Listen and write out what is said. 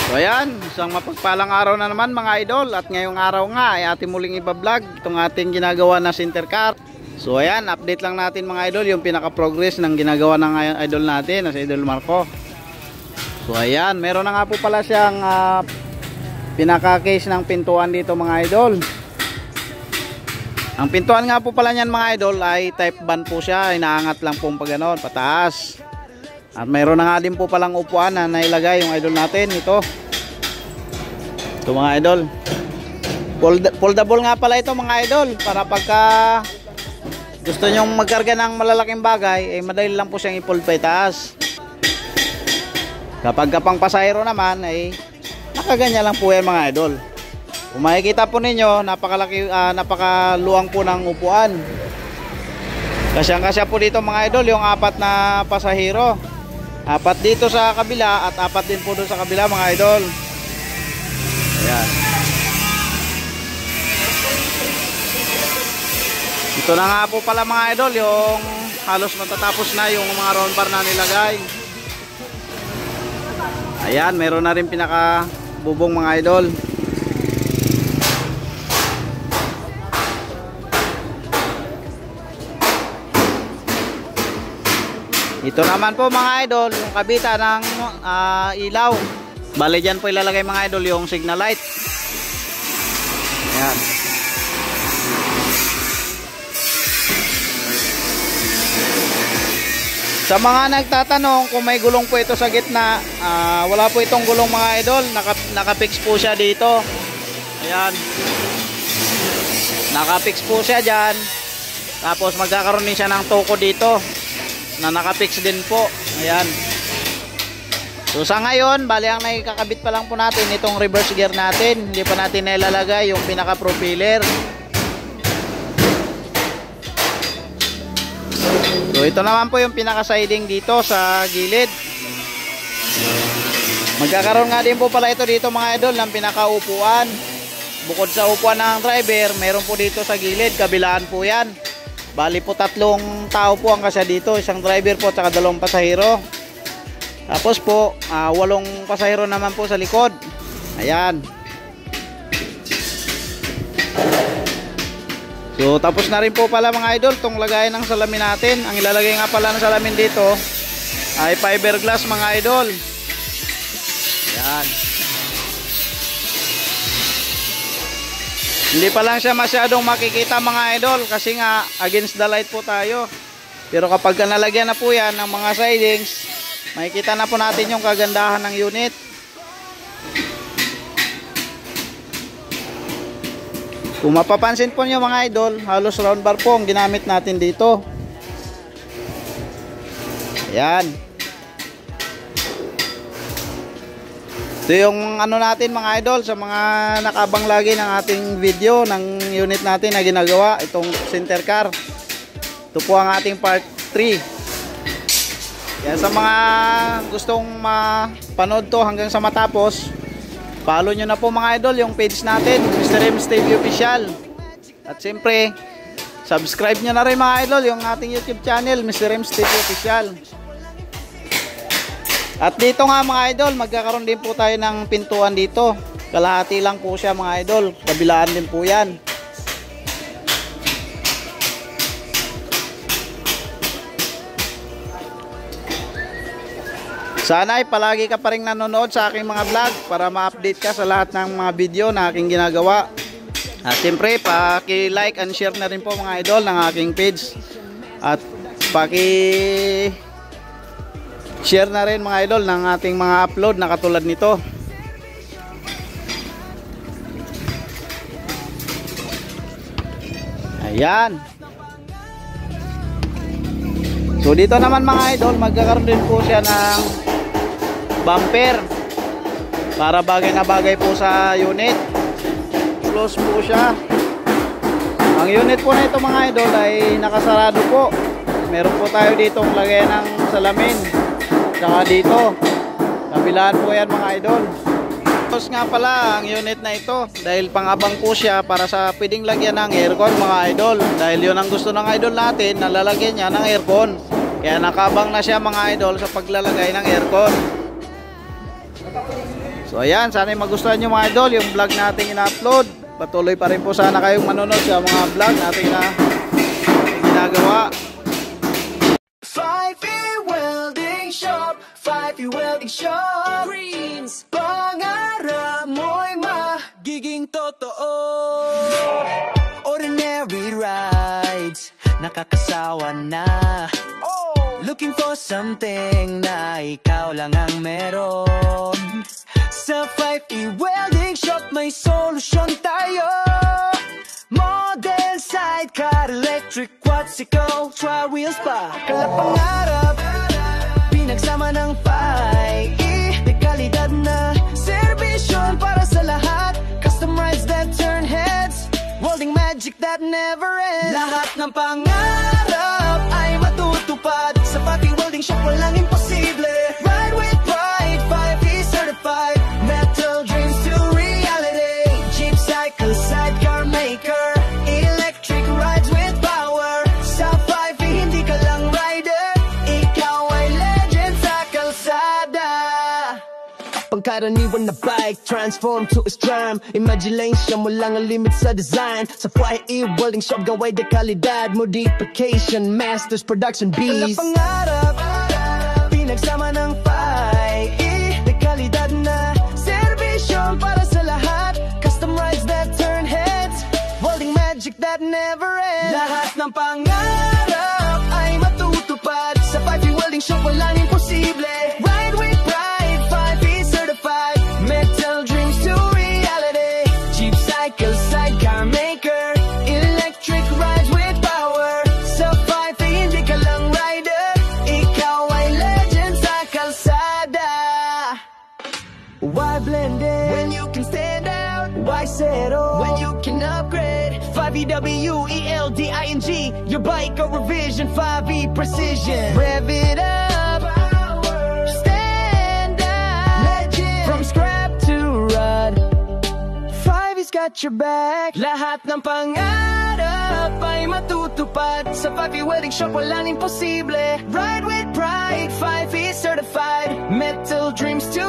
So ayan, isang mapagpalang araw na naman mga idol. At ngayong araw nga ay ating muling iba-vlog itong ating ginagawa na center car. So ayan, update lang natin mga idol yung pinaka-progress ng ginagawa ng idol natin na si Idol Marco. So ayan, meron na nga po pala siyang pinaka-case ng pintuan dito mga idol. Ang pintuan nga po pala niyan mga idol ay type van po siya, inaangat lang po pag gano'n, pataas. At mayroon na nga din po palang upuan na nailagay yung idol natin, ito mga idol. Foldable nga pala ito mga idol, para pagka gusto nyong magkarga ng malalaking bagay, madali lang po siyang i-fold pa itaas. Kapag kapang pasahero naman ay nakaganya lang po yan mga idol. Kung makikita po ninyo, napakaluwang po ng upuan. Kasyang-kasya po dito mga idol yung 4 na pasahero. 4 dito sa kabila at 4 din po doon sa kabila mga idol. Ayan. Ito na nga po pala mga idol yung halos matatapos na yung mga round bar na nilagay. Ayan, meron na rin pinaka bubong mga idol. Ito naman po mga idol yung kabita ng ilaw. Bale dyan po ilalagay mga idol yung signal light. Ayan. Sa mga nagtatanong kung may gulong po ito sa gitna, wala po itong gulong mga idol. Nakapix po siya dito. Ayan. Nakapix po siya dyan. Tapos magkakaroon din siya ng toko dito na nakapix din po. Ayan. So sa ngayon, bali ang nakikakabit pa lang po natin itong reverse gear natin. Hindi pa natin nailalagay yung pinaka propeller. So ito naman po yung pinaka siding dito sa gilid. Magkakaroon nga din po pala ito dito mga idol ng pinaka upuan. Bukod sa upuan ng driver, meron po dito sa gilid, kabilaan po yan. Bali po 3 tao po ang kasya dito, isang driver po at 2 pasahero. Tapos po 8 pasahero naman po sa likod. Ayan. So tapos na rin po pala mga idol tong lagayan ng salamin natin. Ang ilalagay nga pala ng salamin dito ay fiberglass mga idol. Ayan. Hindi pa lang siya masyadong makikita mga idol kasi nga against the light po tayo. Pero kapag nalagyan na po yan ng mga sidings, makikita na po natin yung kagandahan ng unit. Kung mapapansin po nyo mga idol, halos round bar po ang ginamit natin dito. Ayan. Ito yung ano natin mga idol sa mga nakabang lagi ng ating video ng unit natin na ginagawa, itong center car. Ito po ang ating part 3. Kaya sa mga gustong mapanood to hanggang sa matapos, follow nyo na po mga idol yung page natin, Mr. Rems TV Official. At siyempre, subscribe nyo na rin mga idol yung ating YouTube channel, Mr. Rems TV Official. At dito nga mga idol, magkakaroon din po tayo ng pintuan dito. Kalahati lang po siya mga idol, kabilaan din po yan. Sana ay palagi ka pa rin nanonood sa aking mga vlog para ma-update ka sa lahat ng mga video na aking ginagawa. At siyempre, paki-like and share na rin po mga idol ng aking page. At paki-share na rin mga idol ng ating mga upload na katulad nito. Ayan. So dito naman mga idol, magkakaroon din po siya ng bumper para bagay na bagay po sa unit. Close po siya. Ang unit po na ito mga idol ay nakasarado po. Meron po tayo ditong lagay ng salamin. Saka dito kabilaan po yan mga idol. Tapos nga pala ang unit na ito dahil pang-abang po siya para sa pwedeng lagyan ng aircon mga idol. Dahil yun ang gusto ng idol natin na lalagyan niya ng aircon. Kaya nakabang na siya mga idol sa paglalagay ng aircon. So ayan, sana magustuhan nyo mga idol yung vlog natin ina-upload. Patuloy pa rin po sana kayong manonood sa mga vlog natin na ginagawa. 5E Welding Shop, 5E Welding Shop. Dreams, pangarap mo'y magiging totoo. Ordinary rides, nakakasawa na. Looking for something na ikaw lang ang meron. Sa 5E Welding Shop may solusyon tayo. Model, sidecar, electric, quadricycle, tri-wheels pa. Kalapangarap, pinagsama ng 5E. May kalidad na servisyon para sa lahat. Custom rides that turn heads, welding magic that never ends. Lahat ng pangarap ay matutupad. Sa 5E Welding Shop walang imposible. Ride with pride, 5E certified. Metal dreams to reality. Jeep cycle, sidecar maker. Electric rides with power. Sa 5E hindi ka lang rider, ikaw ay legend sa kalsada. Pangkaraniwan na bike, transform to a stram. Imagination mo lang ang limit sa design. Sa 5E Welding Shop gaway de kalidad. Modification, masters, production beast. Kalapangarap, pinagsama ng 5E. De kalidad na servisyon para sa lahat. Custom rides that turn heads, welding magic that never ends. Lahat ng pangarap ay matutupad. Sa 5E Welding Shop walang imposible. Ride with pride, 5E certified. Metal dreams to reality. Jeep cycle, sidecar maker. Electric rides with power. Sa 5E hindi ka lang rider, ikaw ay legend sa kalsada. Why blend in when you can stand out? Why settle when you can upgrade? 5E Welding, your bike or revision. 5E Precision, rev it up, stand out, legend. From scrap to rod, 5E's got your back. Lahat ng pangarap ay matutupad. Sa 5E Welding Shop walang imposible. Ride with pride, 5E certified. Metal dreams to